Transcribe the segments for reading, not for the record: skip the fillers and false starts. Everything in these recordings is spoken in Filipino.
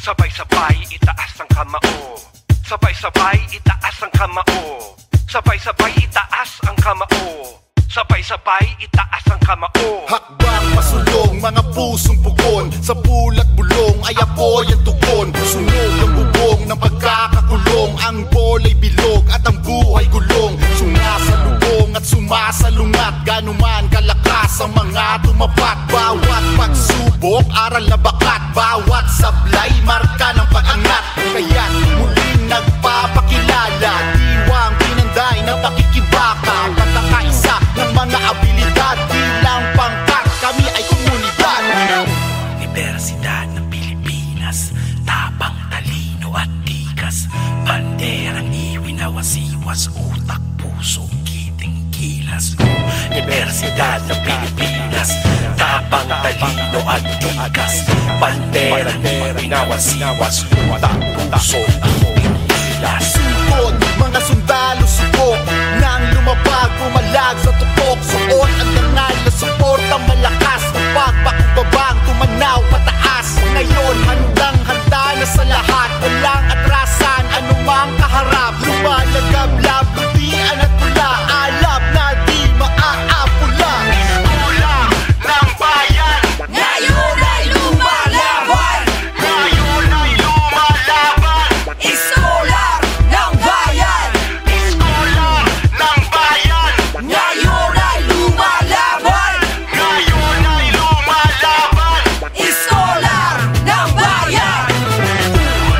Sabay-sabay itaas ang kamao. Sabay-sabay itaas ang kamao. Sabay-sabay itaas ang kamao. Sabay-sabay itaas ang kamao. Hakbang pasulong, mga pusong pugon. Sa bulat bulong ay apoy ang tugon. Sunog ang bubong ng pagkakakulong. Ang bola'y bilog at ang buhay gulong. Sumasalubong at sumasalungat. Ganuman kalakas ang mga tumapat. Bawat pagsubok, aral na bakat. Bawat sablay, marka ng pag-angat. Kaya't muling nagpapakilala. Diwang pinanday ng pakikibaka. Pagkakaisa ng mga abilidad. Bilang pangkat, kami ay komunidad. Universidad ng Pilipinas, tapang, talino at tikas. Banderang iwinawasiwas, utak, puso, kiting, kilas. Universidad ng Pilipinas, tapang, talino at tikas. Banderang iwinawasiwas, utak, puso, kiting, kilas. Sugod, mga sundalo subok nang lumabag, pumalag sa tukok. Suot ang dangal na suportang malakas. Pagpakumbabang, tumanaw pataas. Ngayon handang-handa na sa lahat. Walang atrasan, anumang kaharap. Lumalagablab, lutian at pula. Alab na di maaapula. Pula ng bayan, ngayon ay lumalaban. ngayon ay lumalaban. Iskolar ng bayan, Iskola ng bayan, ngayon ay lumalaban. ngayon ay lumalaban. Iskolar ng bayan,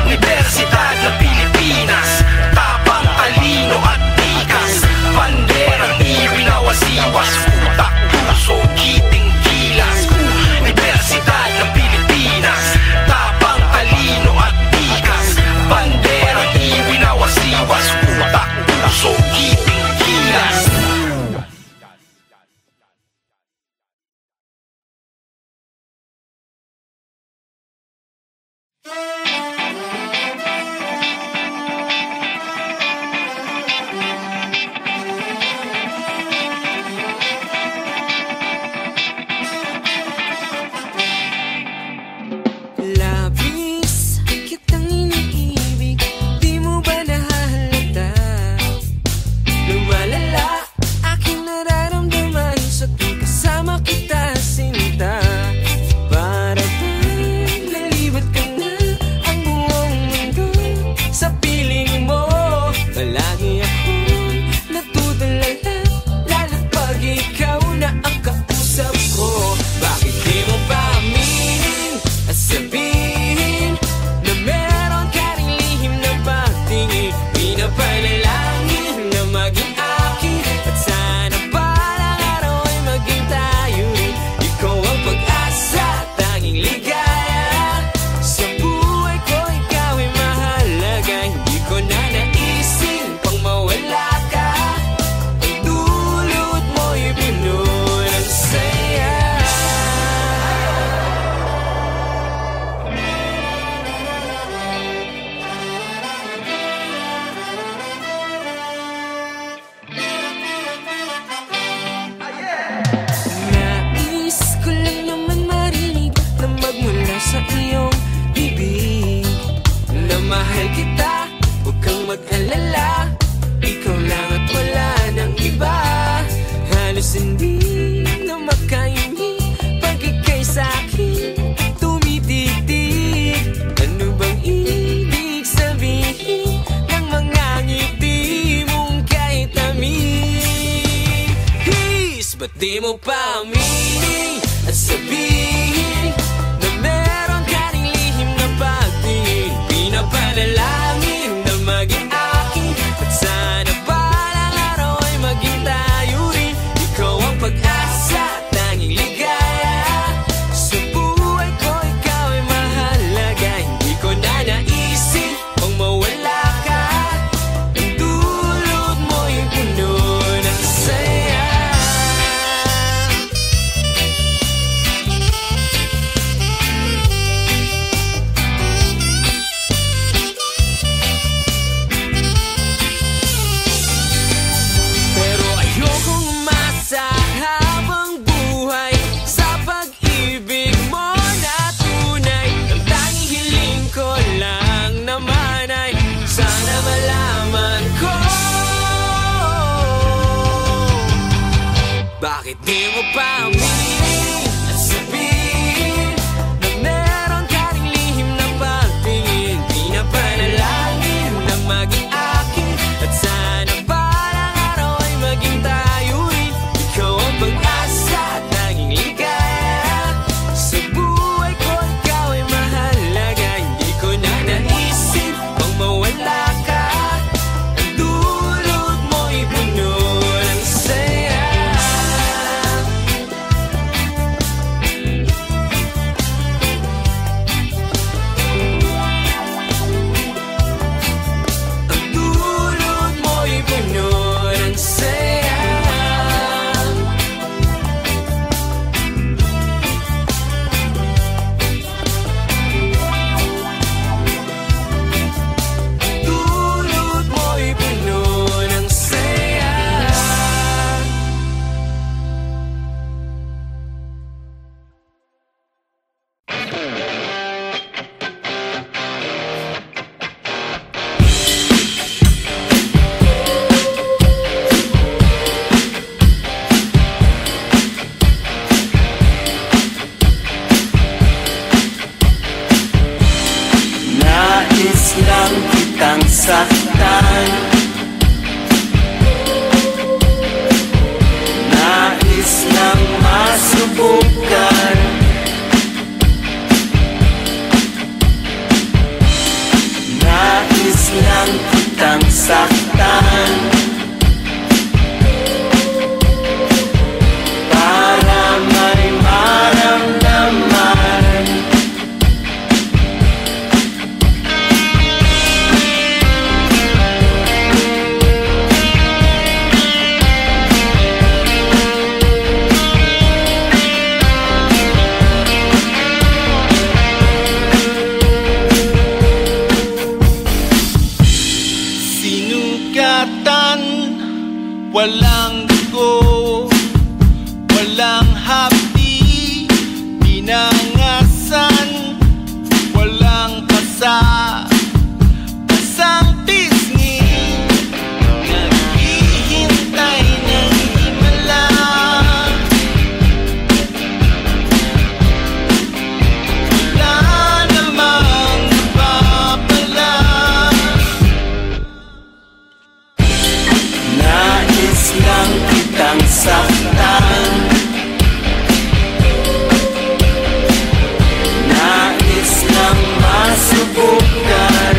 Universidad ng Pilipinas, tapang, talino at tikas. Banderang iwinawasiwas, utak, puso, kiting, kilas. Universidad ng Pilipinas, tapang, talino at tikas. Banderang iwinawasiwas, utak, puso, kiting, kilas. Labis kitang iniibig, di mo ba nahahalata? Lumalala aking nararamdaman sa tuwing kasama kita, sinta. Para bang nalibat ka na ang buong mundo sa piling mo. Palagi akong natutulala, lalo't pag ikaw na ang kausap ko. Bakit di mo pa aminin at sabihin na meron ka ring lihim na pagtingin? Pinapanalangin na maging akin at sana balang araw ay maging tayo rin. Ikaw ang pag-asa, tanging ligaya sa buhay ko. Ikaw ay mahalaga, hindi ko na naisip pang mawala ka. Ang dulot mo'y puno ng saya. Nais ko lang naman marinig na magmula sa iyong bibig na mahal kita, huwag kang mag-alala. Ikaw lang at wala nang iba. Halos hindi na makaimik pag ika'y sa'kin tumitig-tig. Ano bang ibig sabihin ng mga ngiti mong kahit tamis? Ba't di mo pa aminin at sabihin na meron ka ring lihim na pagtingin? Pinapanalangin na maging akin at sana balang araw ay maging tayo rin. Ikaw ang pag-asa, tanging ligaya sa buhay ko. Ikaw ay mahalaga, hindi ko na naisip pang mawala ka. Ang dulot mo'y puno ng saya. Di mo pa aminin at sabihin na meron tayong lihim na pagtingin. Di na panalangin na maging akin, at sana balang araw ay maging tayo rin. Ikaw ang pag-asa at tanging ligaya sa buhay ko, ikaw ay mahalaga. Hindi ko na naisip kung mawala ka. Ang dulot mo'y puno ng saya. Ang dulot mo'y puno ng saya. Dulot mo'y puno ng saya. Nais lang kitang saktan, nais lang masubukan, nais lang kitang saktan, para may maramdaman. Sinugatan, walang dugo, walang hapdi, pinangasan, walang pasa, pasang pisngi, naghihintay ng himala. Wala namang mapapala. Nais lang kitang saktan, nais lang masubukan,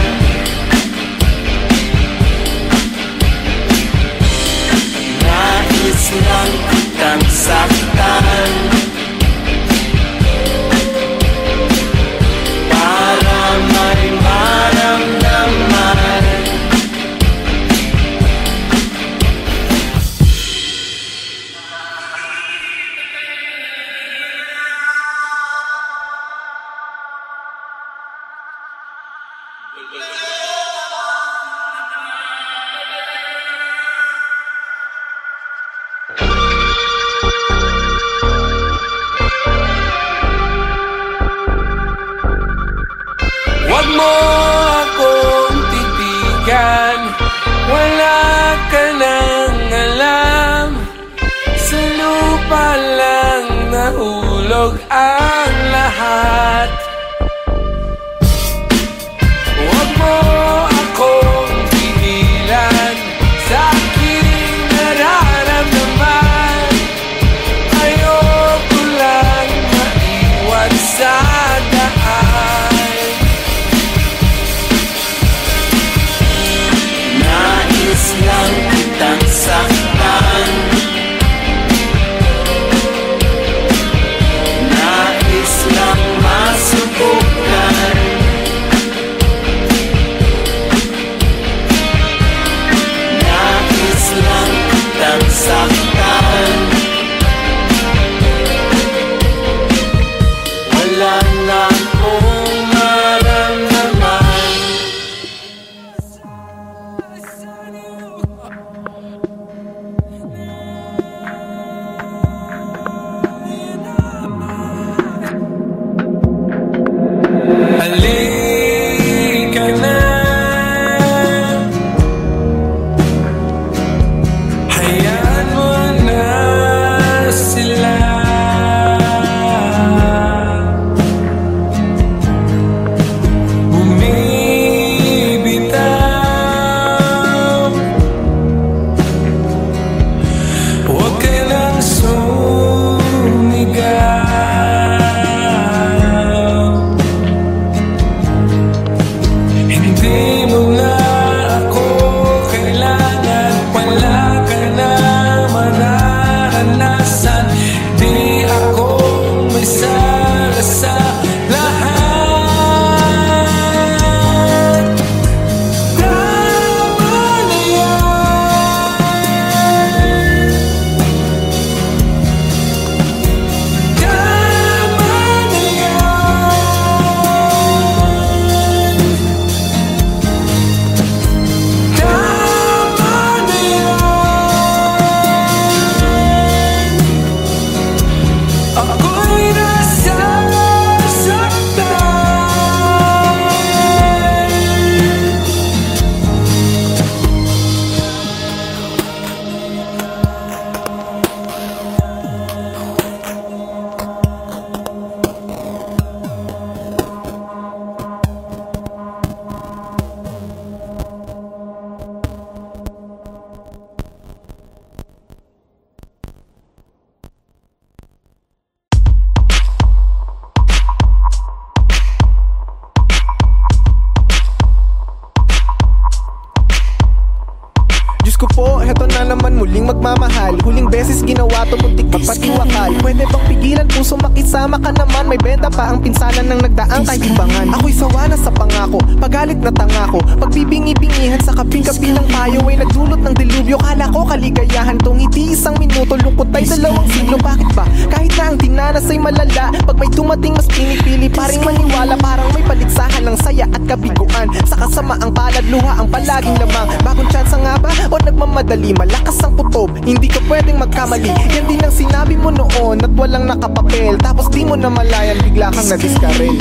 nais lang kitang saktan, para may maramdaman. Huwag mo akong titigan, wala ka nang alam. Sa lupa lang nahulog ang lahat. Huwag mo akong pigilan sa aking nararamdaman. Ayoko lang maiwan sa daan. Nais lang kitang saktan, nais lang ginawa to muntik magpatiwakal. Pwede bang pigilan puso makisama ka naman? May benta pa ang pinsanan ng nagdaang kaibangan. Ako'y sawa na sa pangako, pagalit na tangako, pagbibingi-bingihan sa kaping-kapi ng payo ay nagdulot ng dilubyo. Kala ko kaligayahan tong hindi isang minuto, lungkot ay 2 siglo. Bakit ba? Kahit na ang dinanas ay malala, pag may dumating mas pinipili pa ring maniwala. Parang may paligsahan ng saya at kabiguan, sa kasamaang palad luha ang palaging lamang. Bagong tsansa nga ba o nagmamadali? Malakas ang kutob, hindi ka pwedeng magkamali. Yan din ang sinabi mo noon at walang nakapapel, tapos di mo na malayan bigla kang nadiskarel.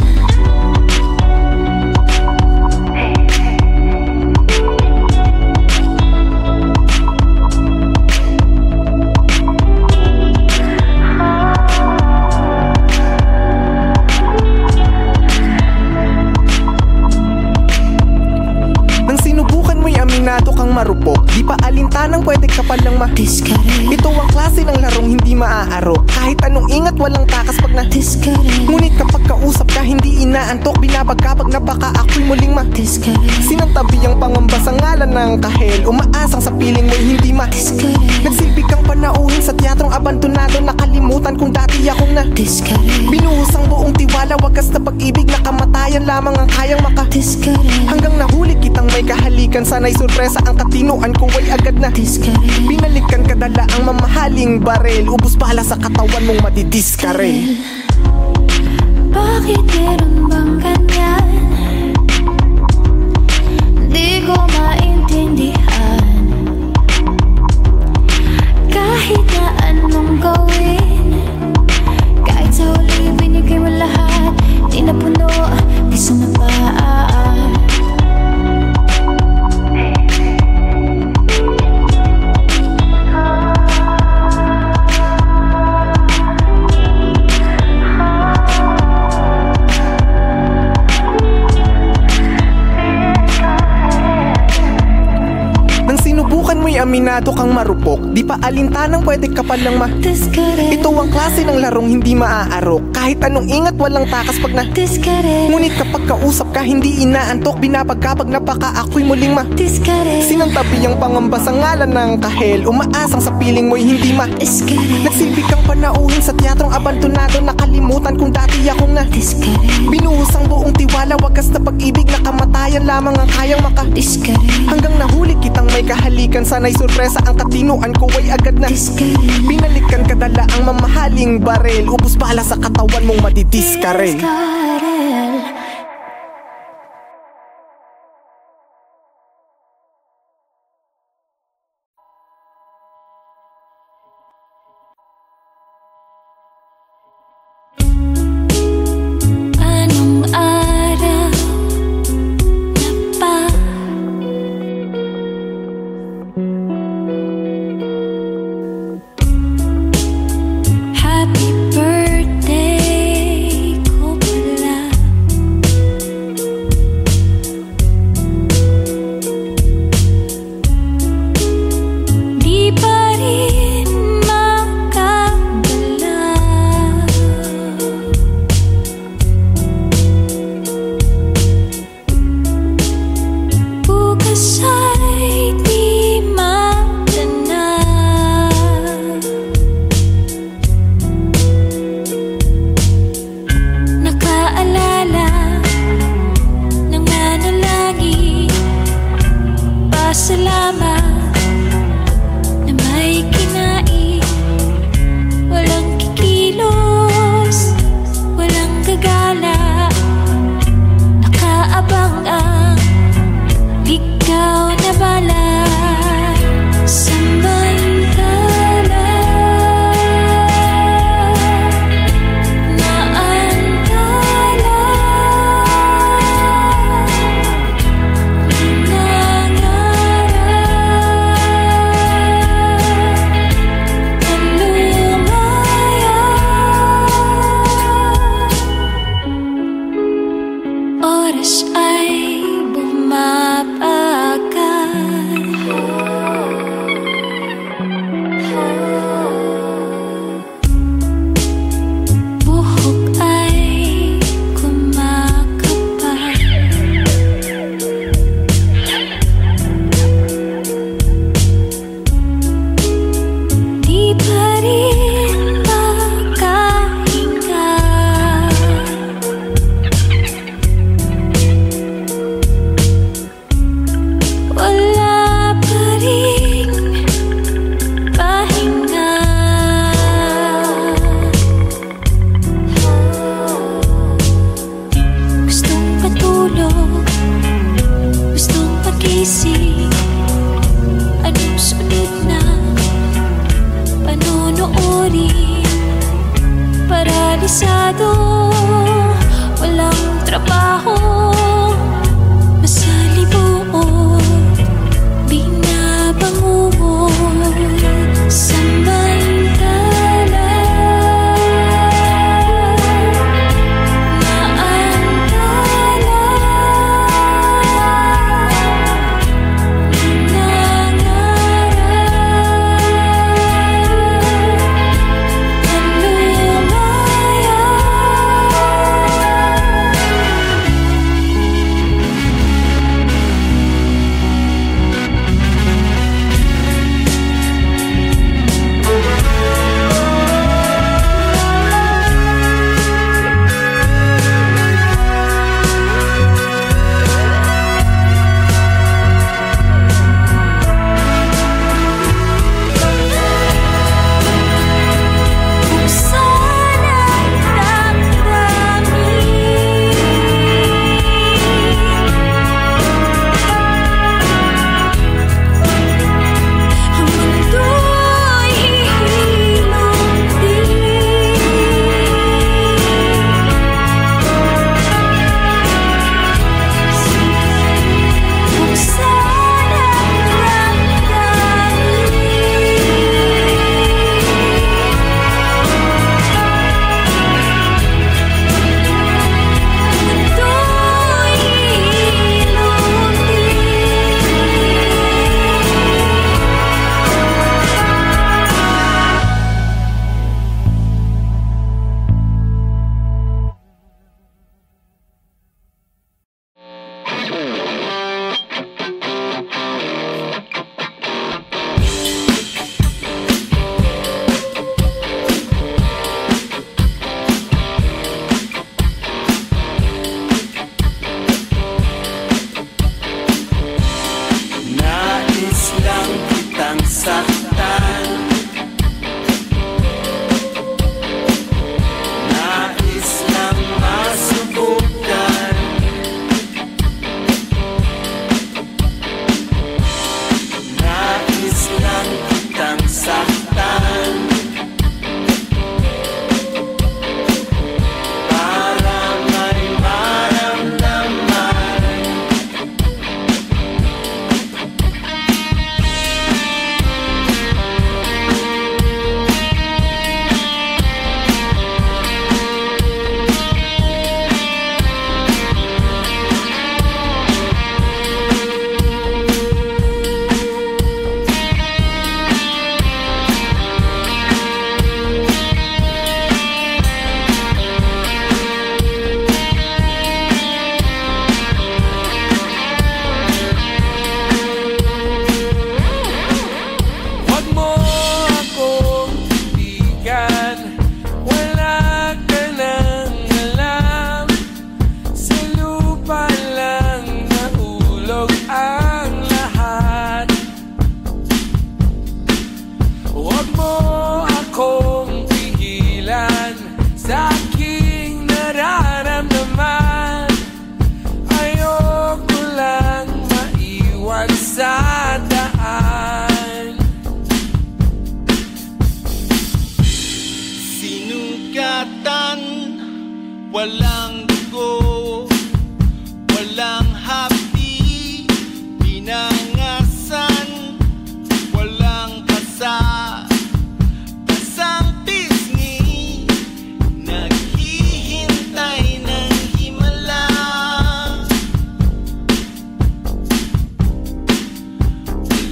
Aminado kang marupok, di pa alintanang pwede ka palang ma-discard. Ito ang klase ng larong hindi maaarok, kahit anong ingat walang takas pag na-discard. Ngunit kapag kausap ka hindi inaantok, binabagkapag na baka ako'y muling ma-discard. Sinantabi ang pangamba sa ngalan ng kahel, umaasang sa piling mo'y hindi ma-discard. Nagsilbi kang panauhin sa teatrong abandonado, nakalimutan kung dati akong na-discard. Binuhos ang buong tiwala, wagas na pag-ibig na kamatayan lamang ang kayang maka-discard. Hanggang nahuli kitang may kahalikan, sana'y sorpresa ang katinuan ko ay agad na discard. Binalikan kadala ang mamahaling barel, ubus bala sa katawan mong madidiskarel. Bakit meron bang ganyan? Di ko maintindihan. Kahit na anong gawin, kahit sa huli binigay mo lahat, di na puno, di sumapaan. Mo'y aminado kang marupok, di pa alintanang pwede ka palang ma-discard. Ito ang klase ng larong hindi maaarok, kahit anong ingat walang takas pag na-discard. Ngunit kapag kausap ka hindi inaantok, binabagkapag na baka ako'y muling ma-discard. Sinantabi ang pangamba sa ngalan ng kahel, umaasang sa piling mo'y hindi ma-discard. Nagsilbi kang panauhin sa teatrong abandonado, nakalimutan kung dati akong na-discard. Binuhos ang buong tiwala, wagas na pag-ibig na kamatayan lamang ang kayang maka-discard. Hanggang nahuli kitang may kahalikan, sana'y sorpresa ang katinuan ko ay agad na discard. Binalikan kadala ang mamahaling barel, ubus bala sa katawan mong madidiskarel. Di pa walang dugo, walang hapi, pinangasan, walang kasa, kasang pisngi, naghihintay ng himala.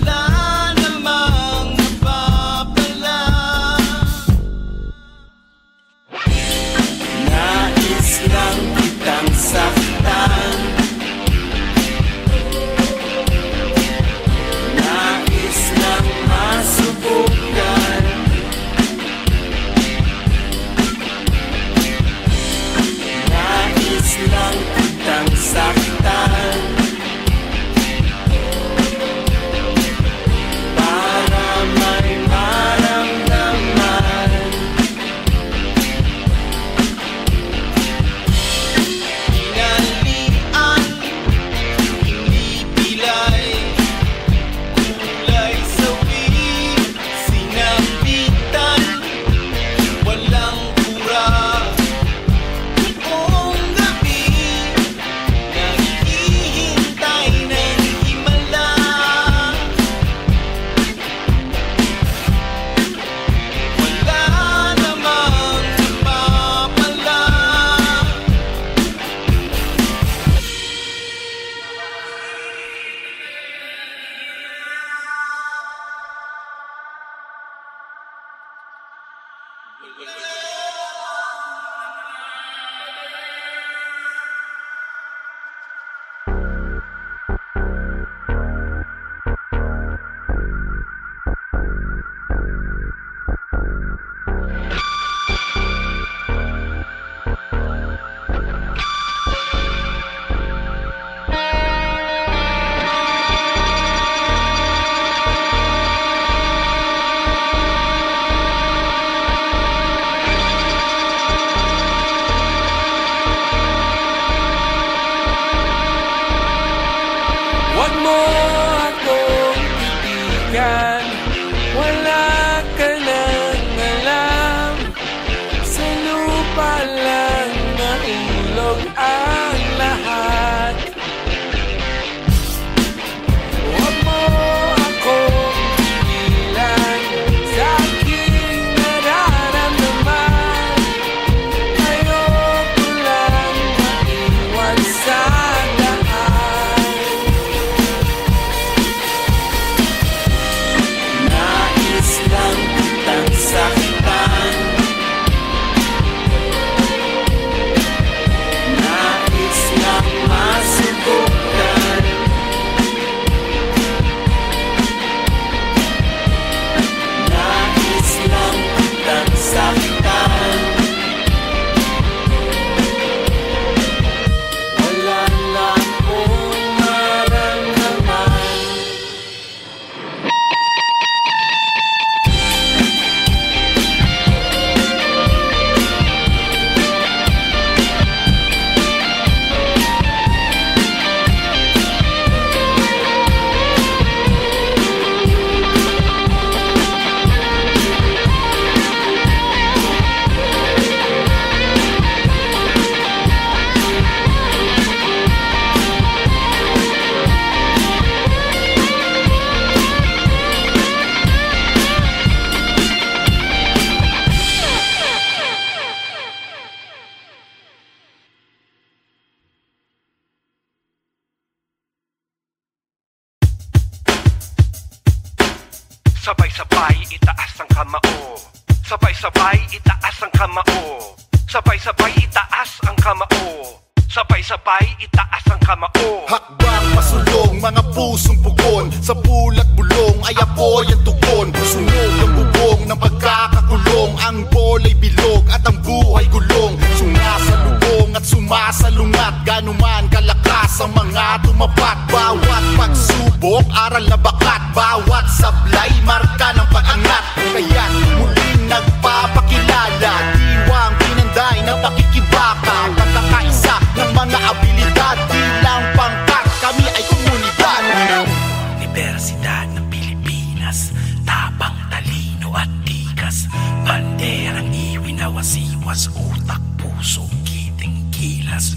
Wala namang napapala. Nais lang kitang saktan, nais lang masubukan, nais lang kitang saktan, para may maramdaman. Pinalian, hindi pilay, kulay sawi, sinambitan, walang pura. Buong gabi, naghihintay ng himala. Wala namang napapala. Huwag mo akong titigan, wala ka nang alam. Sa lupa lang nahulog ang lahat. Huwag mo akong tigilan sa aking nararamdaman. Ayoko lang maiwan sa daan. Nais lang kitang saktan, nais lang masubukan, nais lang kitang saktan, wala lang akong maramdaman. Sabay-sabay itaas ang kamao, sabay-sabay itaas ang kamao, sabay-sabay itaas ang kamao, sabay-sabay itaas ang kamao. Hakbang pasulong, mga pusong pugon, sa bulat bulong ay apoy ang tugon. Sunog ang bubong ng pagkakakulong, ang bola'y bilog at ang buhay gulong. Sumasalubong at sumasalungat, ganuman kalakas ang mga tumapat. Bawat pagsubok, aral na bakat, bawat sablay, marka ng pag-angat. Kaya't muling nagpapakilala, diwang pinanday ng pakikibaka. Pagkakaisa ng mga abilidad, di lang pangkat, kami ay komunidad. Universidad ng Pilipinas, tapang, talino at tikas, banderang iwinawasiwas, utak, puso, kiting, kilos. gilas.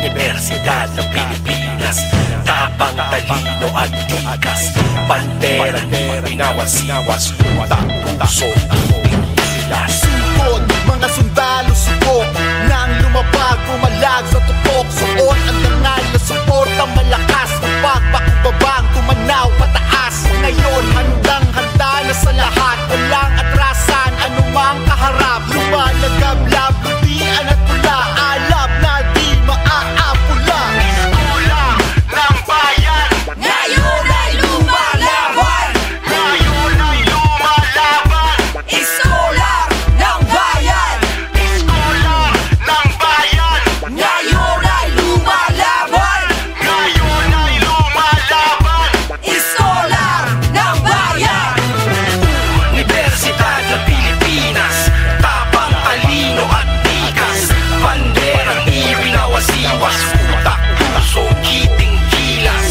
Universidad ng Pilipinas, tapang, talino at tikas. Bandera ni binawas-iwas, utak, puso, tubig, gilas. Sugod, mga sundalo subok nang lumabag, pumalag sa tutok. Suot ang dangal na suportang malakas, pagbakubabang tumanaw pataas. Ngayon handang-handa na sa lahat, walang atrasan, anumang kaharap. Lumalagablab, lutian at pula, alab na di maaapula. Iskula ng bayan, Ngayon ay lumalaban. ngayon ay lumalaban. Iskolar ng bayan. Iskola ng bayan, Ngayon ay lumalaban. ngayon ay lumalaban. Iskolar ng bayan. Universidad ng Pilipinas, tapang, talino at tikas. Banderang ibinawas-iwas, utak, puso, kiting, gilas.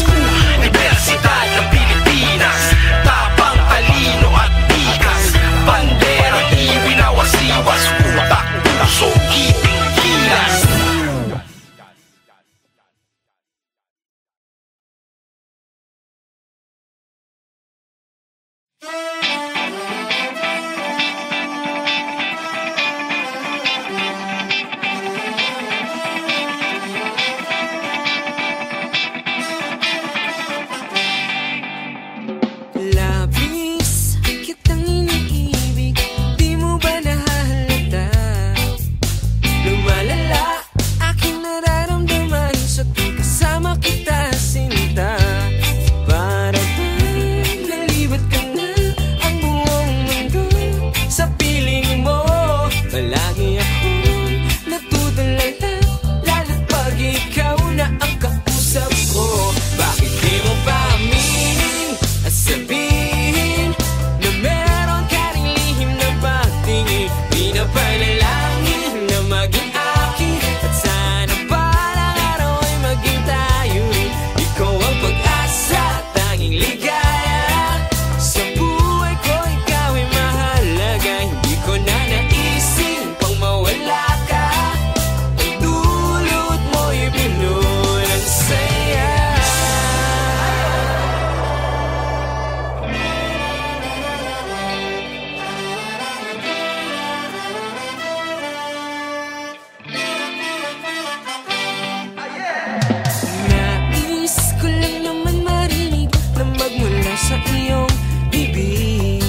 Universidad ng Pilipinas, tapang, talino at tikas. Banderang ibinawas-iwas, utak, puso, kiting, gilas. Labis kitang iniibig, di mo ba nahahalata? Lumalala aking nararamdaman sa tuwing kasama kita, sinta. Para bang nalibat ka na ang buong mundo sa piling mo. Palagi akong natutulala, lalo't pag ikaw na ang kausap ko. Bakit di mo pa aminin at sabihin na meron ka ring lihim na pagtingin? Pinapanalangin na maging akin, at sana balang araw ay maging tayo rin. Ikaw ang pag-asa, tanging ligaya sa buhay ko, ikaw ay mahalaga. Hindi ko na naisip pang mawala ka. Ang dulot mo'y puno ng saya. Nais ko lang naman marinig na magmula sa iyong bibig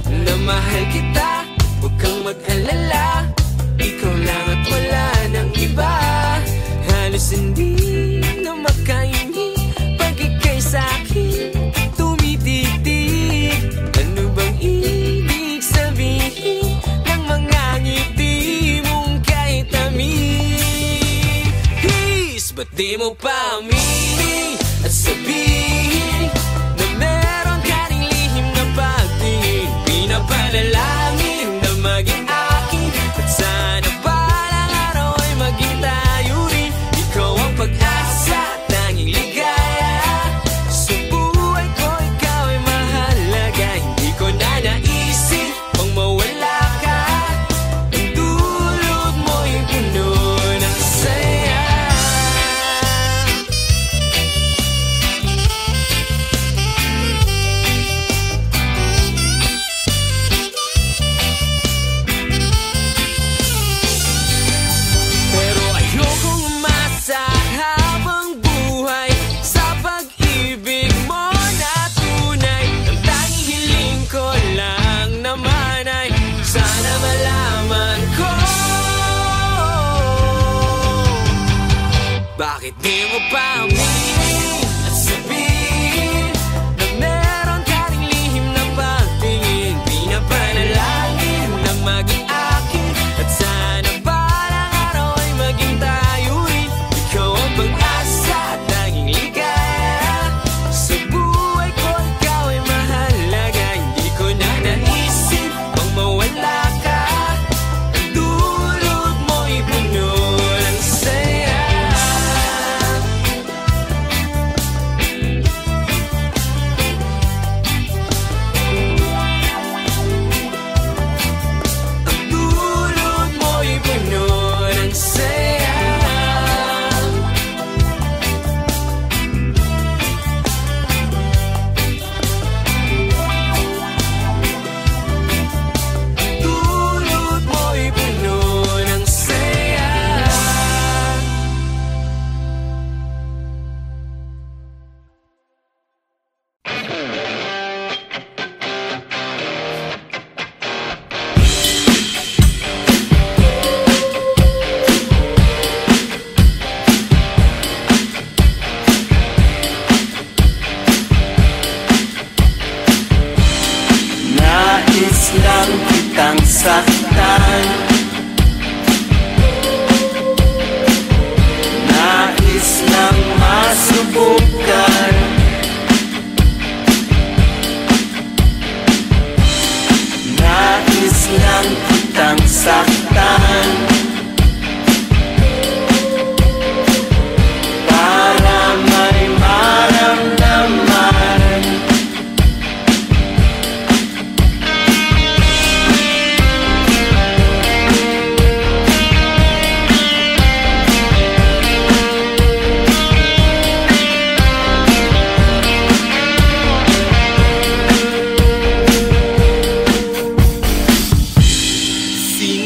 na mahal kita, huwag kang mag-alala. Ikaw lang at wala nang iba. Halos hindi na makaimik pag ika'y sa'kin tumititig. Ano bang ibig sabihin ng mga ngiti mong kahit tamis? Ba't di mo pa aminin at sabihin na meron ka ring lihim na pagtingin? Pinapanalangin na maging akin, at sana balang araw ay maging tayo rin. Ikaw ang pag-asa, tanging ligaya sa buhay ko, ikaw ay mahalaga. Hindi ko na naisip pang mawala ka. Ang dulot mo'y puno ng saya. Pero ayokong umasa habang buhay sa pag-ibig mo na tunay. Ang tanging hiling ko lang naman ay sana malaman ko. Bakit di mo pa aminin at sabihin na meron ka ring lihim na pagtingin? Pinapanalangin na maging akin, at sana balang araw ay maging tayo rin. Ikaw ang pag-asa, tanging ligaya sa buhay ko, ikaw ay mahalaga. Hindi ko na naisip pang mawala ka. Ang dulot mo'y puno ng saya. saktan. Nais lang masubukan. Nais lang kitang saktan. Para may maramdaman.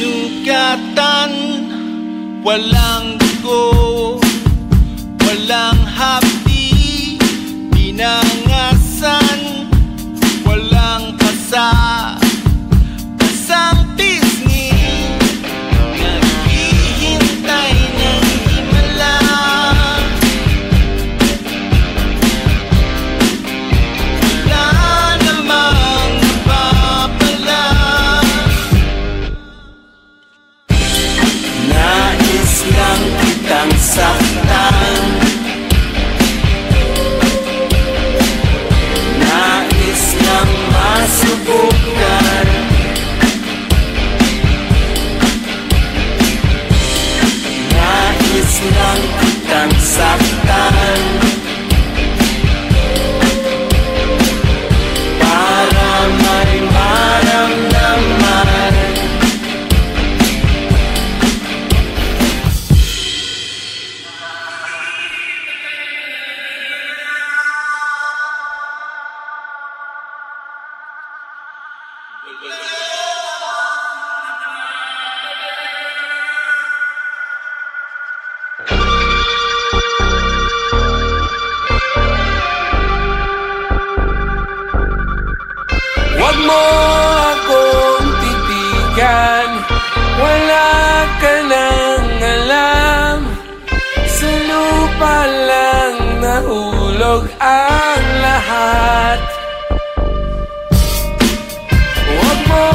Sinugatan, walang dugo, walang hapdi, pinangasan, walang pasa, pasang pisngi, naghihintay ng himala. Wala namang mapapala. Nais lang kitang saktan. Nais lang masubukan. Nais lang kitang saktan. Para may maramdaman. Huwag mo akong titigan, wala ka nang alam. Sa lupa lang nahulog ang lahat. Huwag mo